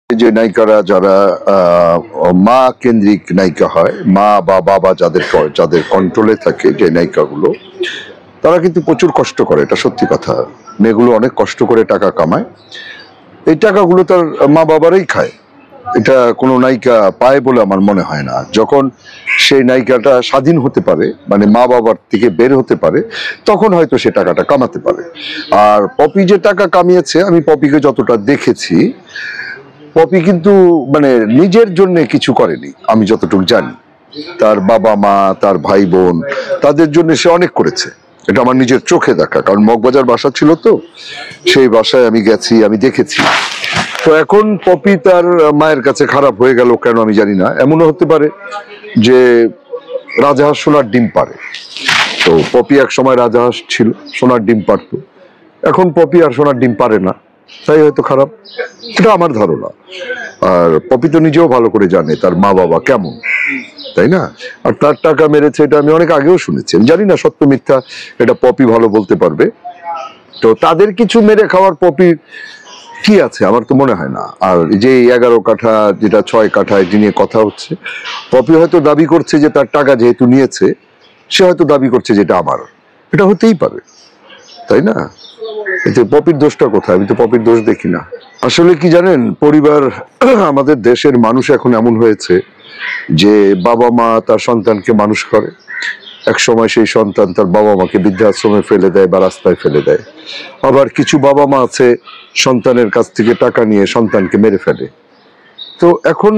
যে নায়িকারা যারা মা কেন্দ্রিক নায়িকা হয়, মা বা বাবা যাদের কন্ট্রোলে থাকে, যে নায়িকাগুলো তারা কিন্তু প্রচুর কষ্ট করে, এটা সত্যি কথা। মেয়েগুলো অনেক কষ্ট করে টাকা কামায়, এই টাকাগুলো তার মা বাবারাই খায়। এটা কোনো নায়িকা পায় বলে আমার মনে হয় না। যখন সেই নায়িকাটা স্বাধীন হতে পারে, মানে মা বাবার থেকে বের হতে পারে, তখন হয়তো সে টাকাটা কামাতে পারে। আর পপি যে টাকা কামিয়েছে, আমি পপিকে যতটা দেখেছি, পপি কিন্তু মানে নিজের জন্য কিছু করেনি, আমি যতটুকু জানি। তার বাবা মা, তার ভাই বোন, তাদের জন্য সে অনেক করেছে, এটা আমার নিজের চোখে দেখা। কারণ মগবাজার বাসা ছিল তো, সেই বাসায় আমি গেছি, আমি দেখেছি। তো এখন পপি তার মায়ের কাছে খারাপ হয়ে গেল কেন আমি জানি না। এমনও হতে পারে যে রাজাহাঁস সোনার ডিম পারে। তো পপি এক সময় রাজাহাঁস ছিল, সোনার ডিম পারতো। এখন পপি আর সোনার ডিম পারে না, তাই হয়তো খারাপ, এটা আমার ধারণা। আর পপি তো নিজেও ভালো করে জানে তার মা বাবা কেমন, তাই না? আর তার টাকা মেরেছে, এটা আমি অনেক আগেও শুনেছি। আমি জানি না সত্য মিথ্যা, এটা পপি ভালো বলতে পারবে। তো তাদের কিছু মেরে খাওয়ার পপির কি আছে আমার তো মনে হয় না। আর যে 11 কাঠা যেটা 6 কাঠা এটি নিয়ে কথা হচ্ছে, পপি হয়তো দাবি করছে যে তার টাকা যেহেতু নিয়েছে, সে হয়তো দাবি করছে যেটা আমার। এটা হতেই পারে, তাই না? এতে পপির দোষটা কোথায়? আমি তো পপির দোষ দেখি না। আসলে কি জানেন, পরিবার, আমাদের দেশের মানুষ এখন এমন হয়েছে যে বাবা মা তার সন্তানকে মানুষ করে, এক সময় সেই সন্তান তার বাবা মাকে বৃদ্ধাশ্রমে ফেলে দেয় বা রাস্তায় ফেলে দেয়। আবার কিছু বাবা মা আছে সন্তানের কাছ থেকে টাকা নিয়ে সন্তানকে মেরে ফেলে। তো এখন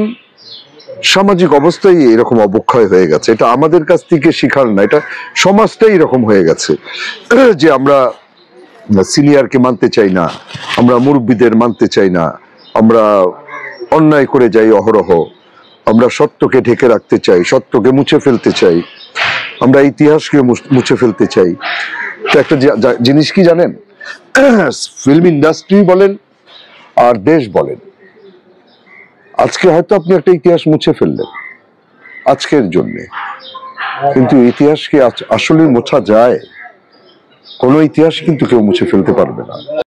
সামাজিক অবস্থাই এরকম অবক্ষয় হয়ে গেছে। এটা আমাদের কাছ থেকে শিখার না, এটা সমাজটাই এরকম হয়ে গেছে যে আমরা সিনিয়রকে মানতে চাই না, আমরা মুরব্বীদের মানতে চাই না, আমরা অন্যায় করে যাই অহরহ, আমরা সত্যকে ঢেকে রাখতে চাই, সত্যকে মুছে ফেলতে চাই, আমরা ইতিহাসকে মুছে ফেলতে চাই। তো একটা জিনিস কি জানেন, ফিল্ম ইন্ডাস্ট্রি বলেন আর দেশ বলেন, আজকে হয়তো আপনি একটা ইতিহাস মুছে ফেললেন আজকের জন্যে, কিন্তু ইতিহাসকে আসলে মোছা যায়? কোনো ইতিহাস কিন্তু কেউ মুছে ফেলতে পারবে না।